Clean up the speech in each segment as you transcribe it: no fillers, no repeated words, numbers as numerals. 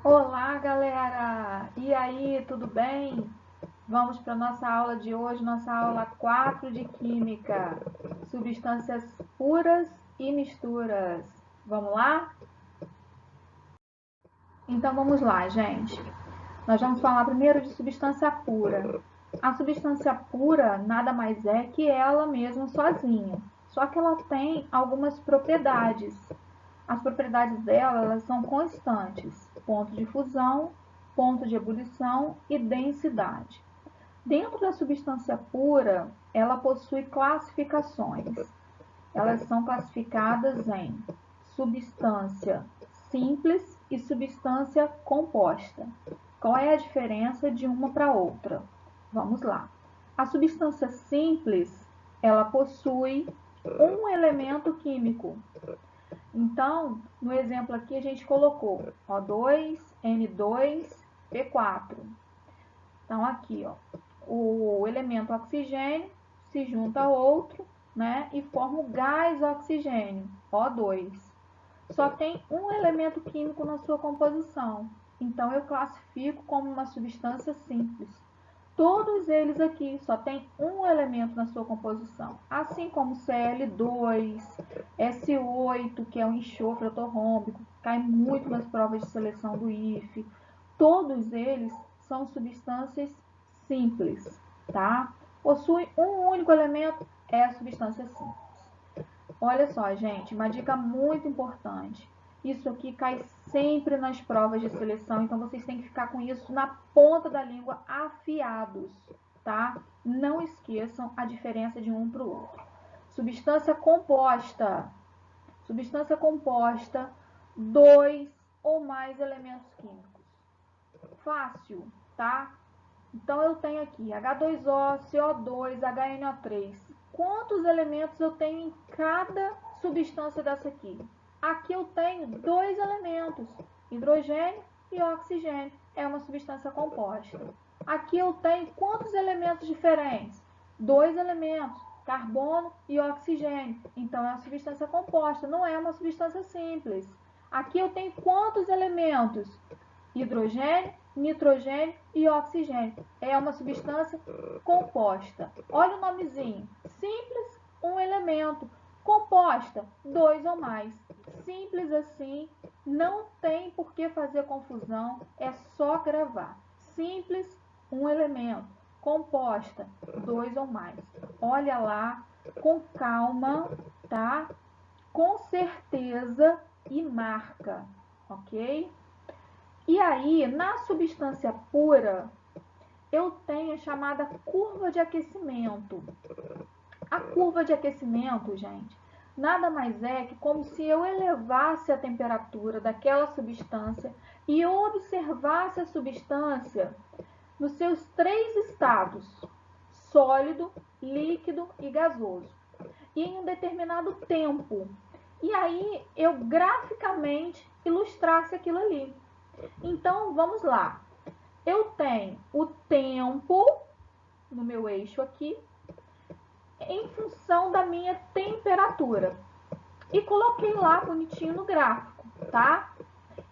Olá, galera! E aí, tudo bem? Vamos para nossa aula de hoje, nossa aula 4 de Química, substâncias puras e misturas. Vamos lá? Então vamos lá, gente. Nós vamos falar primeiro de substância pura. A substância pura nada mais é que ela mesma sozinha, só que ela tem algumas propriedades. As propriedades dela elas são constantes: ponto de fusão, ponto de ebulição e densidade. Dentro da substância pura, ela possui classificações. Elas são classificadas em substância simples e substância composta. Qual é a diferença de uma para outra? Vamos lá. A substância simples, ela possui um elemento químico. Então, no exemplo aqui a gente colocou O2, N2, P4. Então aqui, ó, o elemento oxigênio se junta a outro, né, e forma o gás oxigênio, O2. Só tem um elemento químico na sua composição. Então eu classifico como uma substância simples. Todos eles aqui só tem um elemento na sua composição, assim como Cl2, S8, que é um enxofre ortorrômbico, cai muito nas provas de seleção do IFE. Todos eles são substâncias simples, tá? Possui um único elemento, é a substância simples. Olha só, gente, uma dica muito importante. Isso aqui cai sempre nas provas de seleção, então vocês têm que ficar com isso na ponta da língua, afiados, tá? Não esqueçam a diferença de um para o outro. Substância composta. Substância composta, dois ou mais elementos químicos. Fácil, tá? Então eu tenho aqui H2O, CO2, HNO3. Quantos elementos eu tenho em cada substância dessa aqui? Aqui eu tenho dois elementos, hidrogênio e oxigênio. É uma substância composta. Aqui eu tenho quantos elementos diferentes? Dois elementos, carbono e oxigênio. Então é uma substância composta, não é uma substância simples. Aqui eu tenho quantos elementos? Hidrogênio, nitrogênio e oxigênio. É uma substância composta. Olha o nomezinho. Simples, um elemento. Composta, dois ou mais. Simples assim, não tem por que fazer confusão, é só gravar. Simples, um elemento. Composta, dois ou mais. Olha lá, com calma, tá? Com certeza e marca, ok? E aí, na substância pura, eu tenho a chamada curva de aquecimento. A curva de aquecimento, gente, nada mais é que como se eu elevasse a temperatura daquela substância e observasse a substância nos seus três estados: sólido, líquido e gasoso, e em um determinado tempo. E aí eu graficamente ilustrasse aquilo ali. Então, vamos lá. Eu tenho o tempo no meu eixo aqui em função da minha temperatura. E coloquei lá bonitinho no gráfico, tá?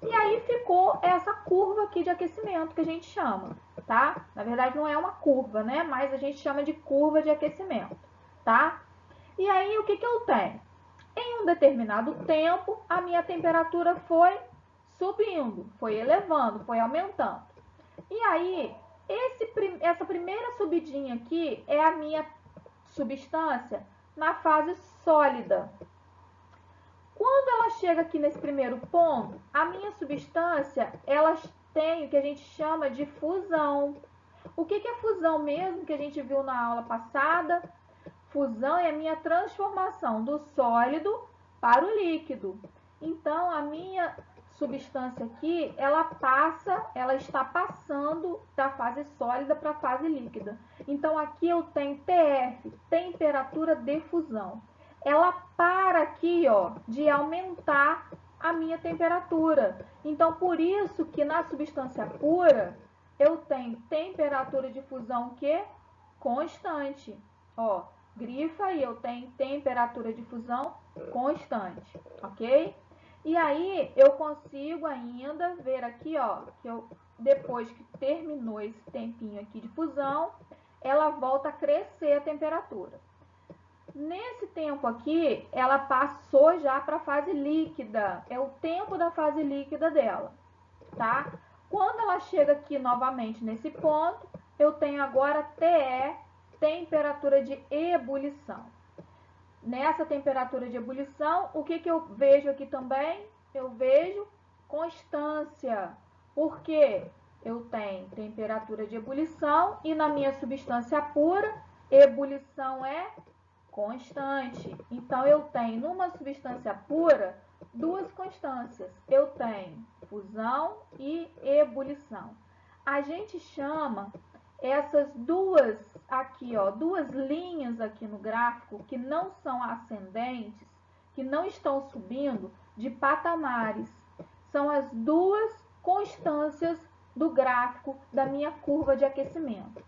E aí ficou essa curva aqui de aquecimento que a gente chama, tá? Na verdade não é uma curva, né? Mas a gente chama de curva de aquecimento, tá? E aí o que que eu tenho? Em um determinado tempo, a minha temperatura foi subindo, foi elevando, foi aumentando. E aí, essa primeira subidinha aqui é a minha substância na fase sólida. Quando ela chega aqui nesse primeiro ponto, a minha substância, ela tem o que a gente chama de fusão. O que é fusão mesmo, que a gente viu na aula passada? Fusão é a minha transformação do sólido para o líquido. Então, a minha substância aqui, ela está passando da fase sólida para a fase líquida. Então, aqui eu tenho TF, temperatura de fusão. Ela para aqui, ó, de aumentar a minha temperatura. Então, por isso que na substância pura, eu tenho temperatura de fusão que constante. Ó, grifa e eu tenho temperatura de fusão constante, ok? E aí eu consigo ainda ver aqui, ó, que depois que terminou esse tempinho aqui de fusão, ela volta a crescer a temperatura. Nesse tempo aqui, ela passou já para a fase líquida, é o tempo da fase líquida dela, tá? Quando ela chega aqui novamente nesse ponto, eu tenho agora TE, temperatura de ebulição. Nessa temperatura de ebulição, o que eu vejo aqui também? Eu vejo constância. Por quê? Eu tenho temperatura de ebulição e na minha substância pura, ebulição é constante. Então, eu tenho numa substância pura duas constâncias. Eu tenho fusão e ebulição. A gente chama essas duas aqui, ó, duas linhas aqui no gráfico que não são ascendentes, que não estão subindo, de patamares. São as duas constâncias do gráfico da minha curva de aquecimento.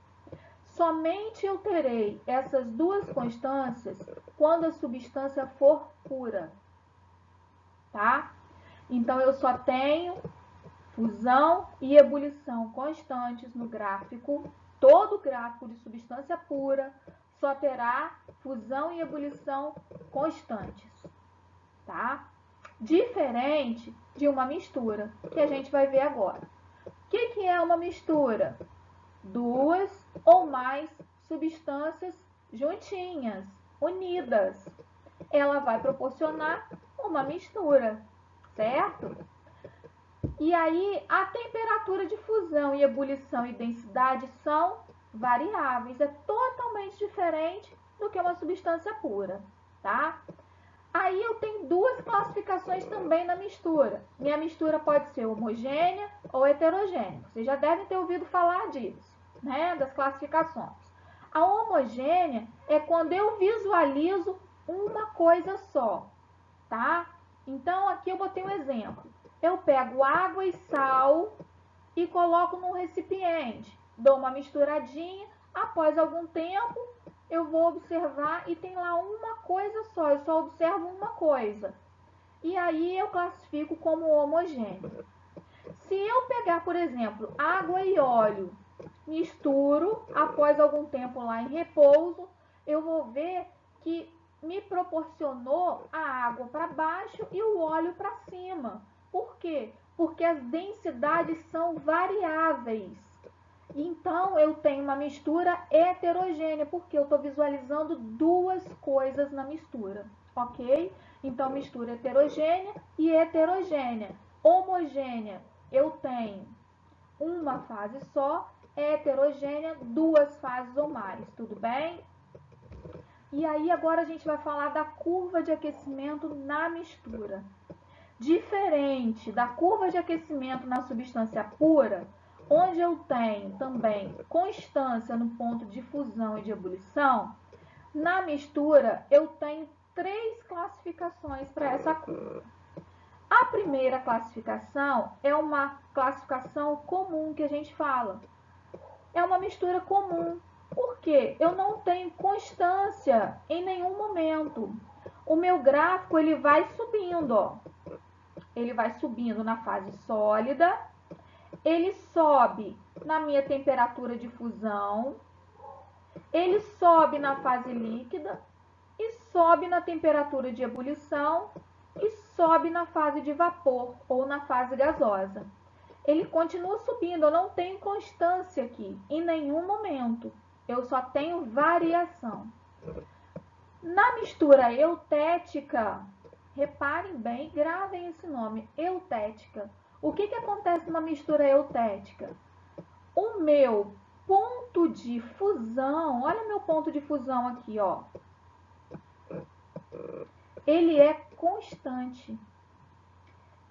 Somente eu terei essas duas constâncias quando a substância for pura, tá? Então, eu só tenho fusão e ebulição constantes no gráfico. Todo gráfico de substância pura só terá fusão e ebulição constantes, tá? Diferente de uma mistura, que a gente vai ver agora. O que é uma mistura? Duas ou mais substâncias juntinhas, unidas. Ela vai proporcionar uma mistura, certo? E aí, a temperatura de fusão e ebulição e densidade são variáveis. É totalmente diferente do que uma substância pura, tá? Aí eu tenho duas classificações também na mistura. Minha mistura pode ser homogênea ou heterogênea. Vocês já devem ter ouvido falar disso, né? Das classificações. A homogênea é quando eu visualizo uma coisa só, tá? Então, aqui eu botei um exemplo. Eu pego água e sal e coloco num recipiente. Dou uma misturadinha. Após algum tempo, eu vou observar e tem lá uma coisa só. Eu só observo uma coisa. E aí eu classifico como homogêneo. Se eu pegar, por exemplo, água e óleo, misturo, após algum tempo lá em repouso, eu vou ver que me proporcionou a água para baixo e o óleo para cima. Por quê? Porque as densidades são variáveis. Então, eu tenho uma mistura heterogênea, porque eu estou visualizando duas coisas na mistura, ok? Então, mistura heterogênea e heterogênea. Homogênea, eu tenho uma fase só, heterogênea, duas fases ou mais, tudo bem? E aí, agora a gente vai falar da curva de aquecimento na mistura. Diferente da curva de aquecimento na substância pura, onde eu tenho também constância no ponto de fusão e de ebulição, na mistura eu tenho três classificações para essa curva. A primeira classificação é uma classificação comum que a gente fala. É uma mistura comum. Por quê? Eu não tenho constância em nenhum momento. O meu gráfico ele vai subindo, ó. Ele vai subindo na fase sólida, ele sobe na minha temperatura de fusão, ele sobe na fase líquida e sobe na temperatura de ebulição e sobe na fase de vapor ou na fase gasosa. Ele continua subindo, eu não tenho constância aqui em nenhum momento, eu só tenho variação. Na mistura eutética, reparem bem, gravem esse nome, eutética. O que acontece numa mistura eutética? O meu ponto de fusão, olha o meu ponto de fusão aqui, ó. Ele é constante.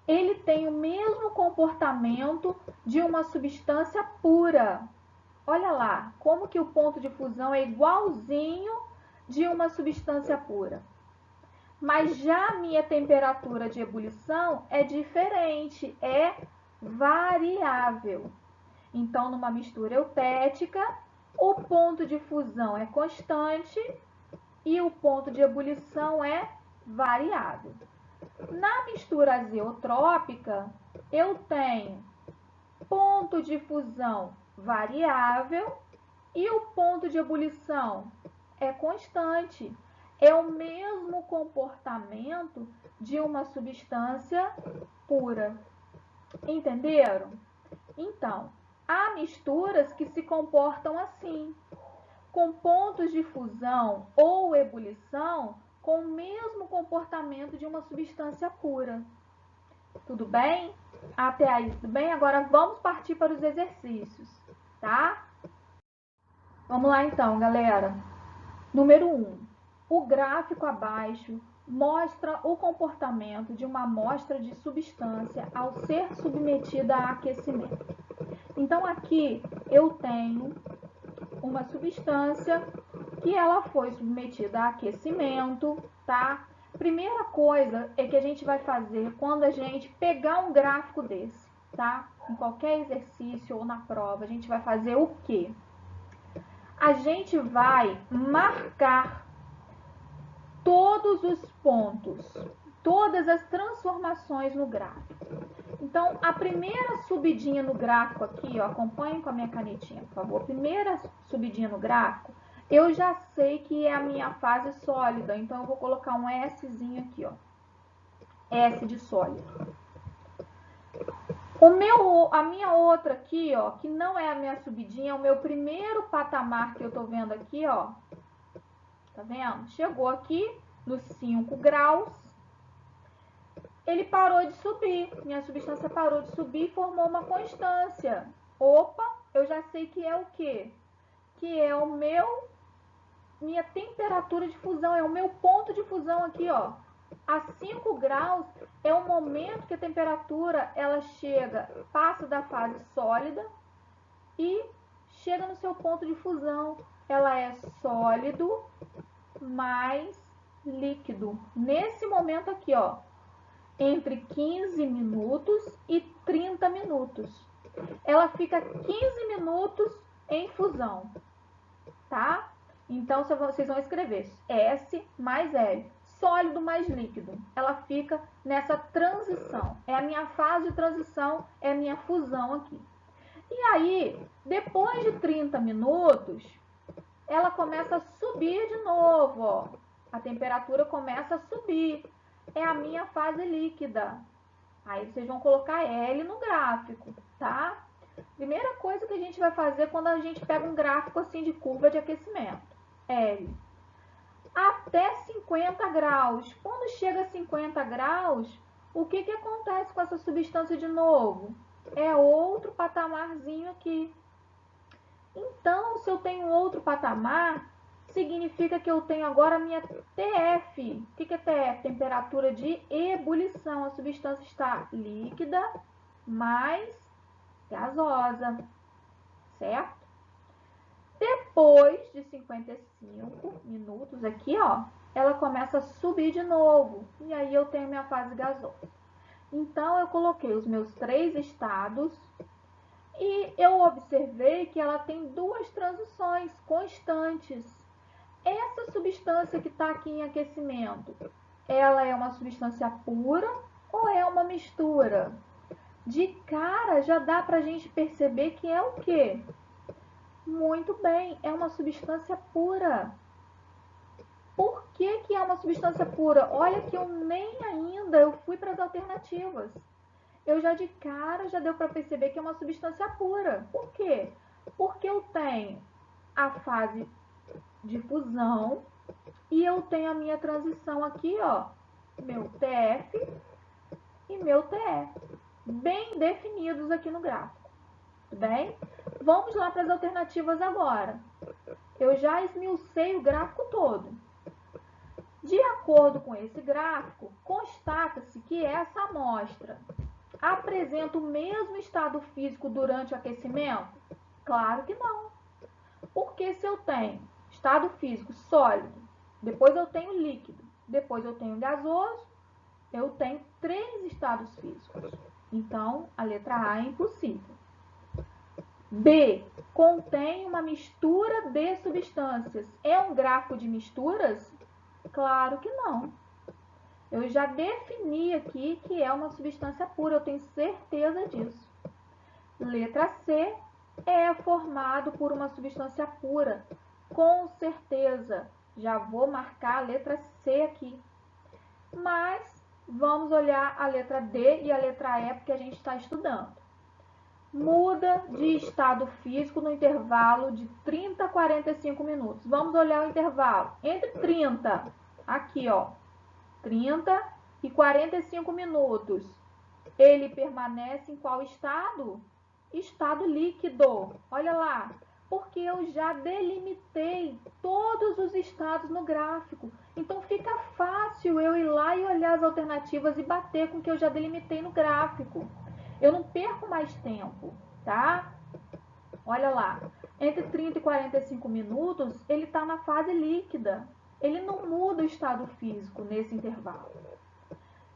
Ele tem o mesmo comportamento de uma substância pura. Olha lá, como que o ponto de fusão é igualzinho de uma substância pura. Mas já a minha temperatura de ebulição é diferente, é variável. Então, numa mistura eutética, o ponto de fusão é constante e o ponto de ebulição é variável. Na mistura azeotrópica, eu tenho ponto de fusão variável e o ponto de ebulição é constante. É o mesmo comportamento de uma substância pura. Entenderam? Então, há misturas que se comportam assim, com pontos de fusão ou ebulição com o mesmo comportamento de uma substância pura. Tudo bem? Até aí, tudo bem? Agora vamos partir para os exercícios, tá? Vamos lá então, galera. Número 1. O gráfico abaixo mostra o comportamento de uma amostra de substância ao ser submetida a aquecimento. Então, aqui eu tenho uma substância que ela foi submetida a aquecimento, tá? Primeira coisa é que a gente vai fazer quando a gente pegar um gráfico desse, tá? Em qualquer exercício ou na prova, a gente vai fazer o quê? A gente vai marcar todos os pontos, todas as transformações no gráfico. Então, a primeira subidinha no gráfico aqui, ó, acompanhem com a minha canetinha, por favor. A primeira subidinha no gráfico, eu já sei que é a minha fase sólida, então eu vou colocar um Szinho aqui, ó. S de sólido. A minha outra aqui, ó, que não é a minha subidinha, é o meu primeiro patamar que eu tô vendo aqui, ó. Tá vendo? Chegou aqui nos 5 graus. Ele parou de subir, minha substância parou de subir e formou uma constância. Opa, eu já sei que é o quê? Que é minha temperatura de fusão, é o meu ponto de fusão aqui, ó. A 5 graus é o momento que a temperatura ela passa da fase sólida e chega no seu ponto de fusão. Ela é sólido mais líquido. Nesse momento aqui, ó, entre 15 minutos e 30 minutos. Ela fica 15 minutos em fusão, tá? Então, vocês vão escrever S mais L, sólido mais líquido. Ela fica nessa transição. É a minha fase de transição, é a minha fusão aqui. E aí, depois de 30 minutos, ela começa a subir de novo, ó. A temperatura começa a subir. É a minha fase líquida. Aí vocês vão colocar L no gráfico, tá? Primeira coisa que a gente vai fazer quando a gente pega um gráfico assim de curva de aquecimento. L. Até 50 graus. Quando chega a 50 graus, o que acontece com essa substância de novo? É outro patamarzinho aqui. Então, se eu tenho outro patamar, significa que eu tenho agora a minha TF. O que é TF? Temperatura de ebulição. A substância está líquida mais gasosa, certo? Depois de 55 minutos aqui, ó, ela começa a subir de novo. E aí eu tenho minha fase gasosa. Então, eu coloquei os meus 3 estados e eu observei que ela tem 2 transições constantes. Essa substância que está aqui em aquecimento, ela é uma substância pura ou é uma mistura? De cara, já dá para a gente perceber que é o quê? Muito bem, é uma substância pura. Por que é uma substância pura? Olha que eu nem ainda, eu fui para as alternativas. Eu já de cara, já deu para perceber que é uma substância pura. Por quê? Porque eu tenho a fase de fusão e eu tenho a minha transição aqui, ó, meu TF e meu TE, bem definidos aqui no gráfico, tudo bem? Vamos lá para as alternativas agora. Eu já esmiucei o gráfico todo. De acordo com esse gráfico, constata-se que essa amostra apresenta o mesmo estado físico durante o aquecimento? Claro que não. Porque se eu tenho estado físico sólido, depois eu tenho líquido, depois eu tenho gasoso, eu tenho 3 estados físicos. Então, a letra A é impossível. B. Contém uma mistura de substâncias. É um gráfico de misturas? Claro que não. Eu já defini aqui que é uma substância pura, eu tenho certeza disso. Letra C, é formado por uma substância pura, com certeza. Já vou marcar a letra C aqui. Mas vamos olhar a letra D e a letra E, porque a gente está estudando. Muda de estado físico no intervalo de 30 a 45 minutos. Vamos olhar o intervalo. Entre 30, aqui ó, 30 e 45 minutos. Ele permanece em qual estado? Estado líquido. Olha lá, porque eu já delimitei todos os estados no gráfico. Então fica fácil eu ir lá e olhar as alternativas e bater com o que eu já delimitei no gráfico. Eu não perco mais tempo, tá? Olha lá, entre 30 e 45 minutos, ele está na fase líquida. Ele não muda o estado físico nesse intervalo.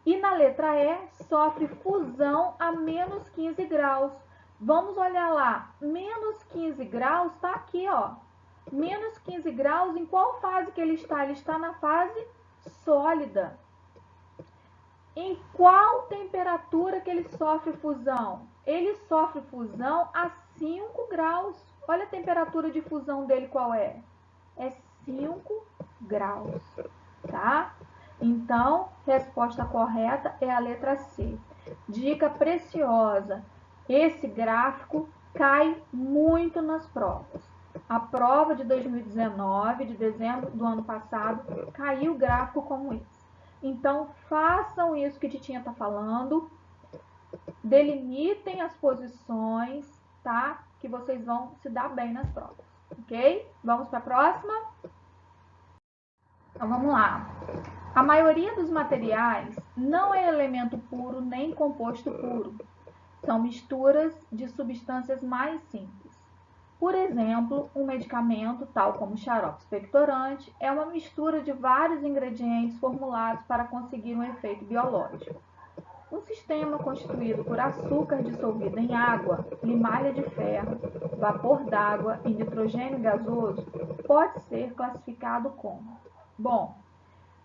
E na letra E, sofre fusão a menos 15 graus. Vamos olhar lá, menos 15 graus está aqui, ó. Menos 15 graus, em qual fase que ele está? Ele está na fase sólida. Em qual temperatura que ele sofre fusão? Ele sofre fusão a 5 graus. Olha a temperatura de fusão dele qual é? É 5 graus, tá? Então, resposta correta é a letra C. Dica preciosa. Esse gráfico cai muito nas provas. A prova de 2019, de dezembro do ano passado, caiu gráfico como esse. Então, façam isso que a Titinha está falando. Delimitem as posições, tá? Que vocês vão se dar bem nas provas, ok? Vamos para a próxima? Então, vamos lá. A maioria dos materiais não é elemento puro nem composto puro. São misturas de substâncias mais simples. Por exemplo, um medicamento, tal como xarope expectorante, é uma mistura de vários ingredientes formulados para conseguir um efeito biológico. Um sistema constituído por açúcar dissolvido em água, limalha de ferro, vapor d'água e nitrogênio gasoso pode ser classificado como. Bom,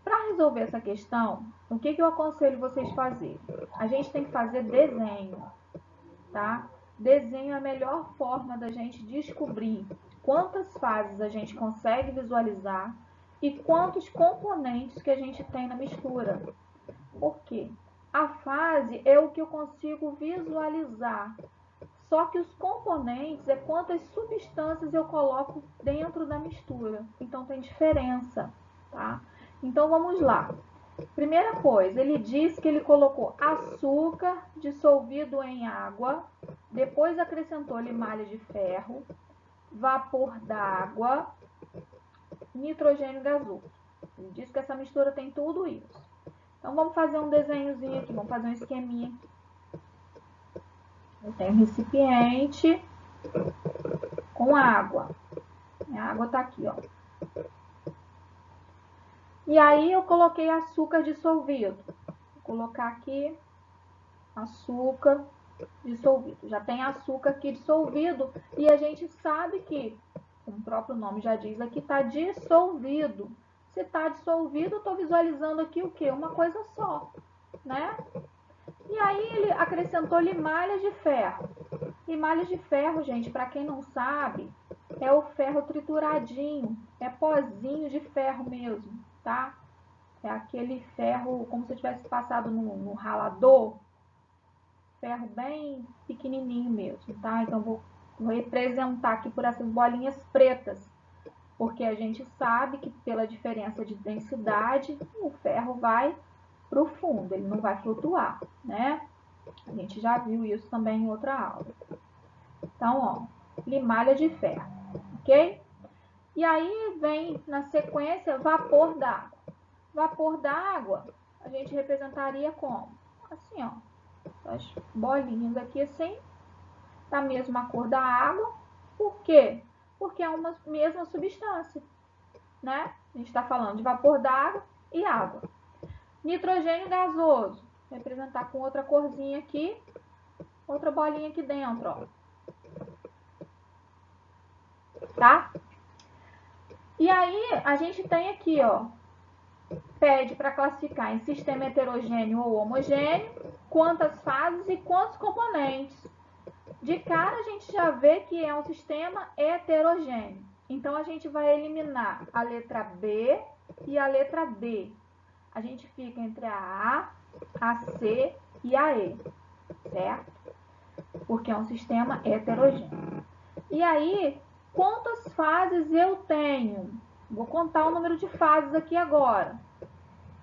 para resolver essa questão, o que eu aconselho vocês fazerem? A gente tem que fazer desenho, tá? Desenho é a melhor forma da gente descobrir quantas fases a gente consegue visualizar e quantos componentes que a gente tem na mistura. Por quê? A fase é o que eu consigo visualizar. Só que os componentes é quantas substâncias eu coloco dentro da mistura. Então tem diferença, tá? Então vamos lá. Primeira coisa, ele diz que ele colocou açúcar dissolvido em água, depois acrescentou limalha de ferro, vapor d'água, nitrogênio gasoso. Ele diz que essa mistura tem tudo isso. Então vamos fazer um desenhozinho aqui, vamos fazer um esqueminha aqui. Eu tenho um recipiente com água. A água tá aqui, ó. E aí eu coloquei açúcar dissolvido. Vou colocar aqui açúcar dissolvido. Já tem açúcar aqui dissolvido e a gente sabe que, como o próprio nome já diz aqui, está dissolvido. Se está dissolvido, eu estou visualizando aqui o quê? Uma coisa só, né? E aí ele acrescentou limalhas de ferro. Limalhas de ferro, gente, para quem não sabe, é o ferro trituradinho, é pozinho de ferro mesmo, tá? É aquele ferro como se tivesse passado no ralador, ferro bem pequenininho mesmo, tá? Então vou representar aqui por essas bolinhas pretas, porque a gente sabe que pela diferença de densidade, o ferro vai para o fundo, ele não vai flutuar, né? A gente já viu isso também em outra aula. Então, ó, limalha de ferro, ok? E aí vem na sequência vapor d'água. Vapor d'água a gente representaria como? Assim, ó, as bolinhas aqui assim, da mesma cor da água. Por quê? Porque é uma mesma substância, né? A gente está falando de vapor d'água e água. Nitrogênio gasoso, representar com outra corzinha aqui, outra bolinha aqui dentro, ó. Tá? E aí, a gente tem aqui, ó, pede para classificar em sistema heterogêneo ou homogêneo, quantas fases e quantos componentes. De cara, a gente já vê que é um sistema heterogêneo. Então, a gente vai eliminar a letra B e a letra D. A gente fica entre a C e a E, certo? Porque é um sistema heterogêneo. E aí, quantas fases eu tenho? Vou contar o número de fases aqui agora.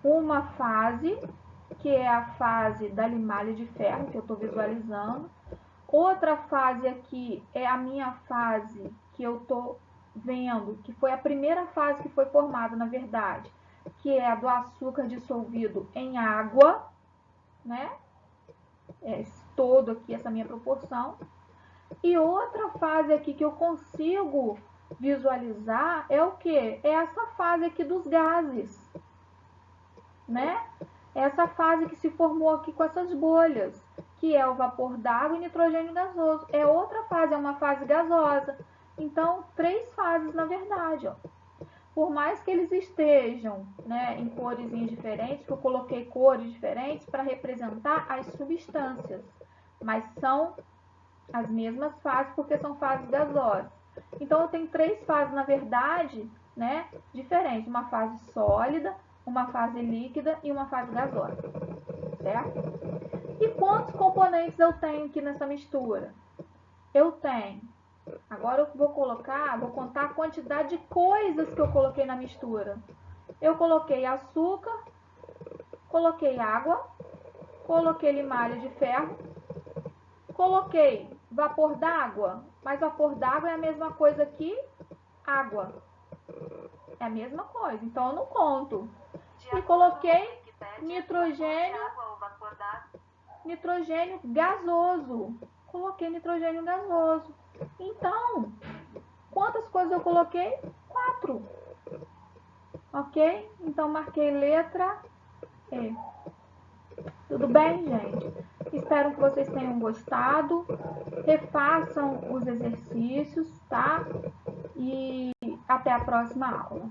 Uma fase, que é a fase da limalha de ferro, que eu estou visualizando. Outra fase aqui é a minha fase que eu estou vendo, que foi a primeira fase que foi formada, na verdade, que é a do açúcar dissolvido em água, né? Todo aqui, essa minha proporção. E outra fase aqui que eu consigo visualizar é o que? É essa fase aqui dos gases, né? Essa fase que se formou aqui com essas bolhas, que é o vapor d'água e nitrogênio gasoso. É outra fase, é uma fase gasosa. Então, 3 fases na verdade, ó. Por mais que eles estejam, né, em cores diferentes, que eu coloquei cores diferentes para representar as substâncias, mas são as mesmas fases porque são fases gasosas. Então, eu tenho 3 fases, na verdade, né, diferentes. Uma fase sólida, uma fase líquida e uma fase gasosa, certo? E quantos componentes eu tenho aqui nessa mistura? Eu tenho. Agora eu vou contar a quantidade de coisas que eu coloquei na mistura. Eu coloquei açúcar, coloquei água, coloquei limalha de ferro, coloquei vapor d'água, mas vapor d'água é a mesma coisa que água. É a mesma coisa, então eu não conto. E coloquei nitrogênio gasoso. Coloquei nitrogênio gasoso. Então, quantas coisas eu coloquei? 4. Ok? Então, marquei letra E. Tudo bem, gente? Espero que vocês tenham gostado. Refaçam os exercícios, tá? E até a próxima aula.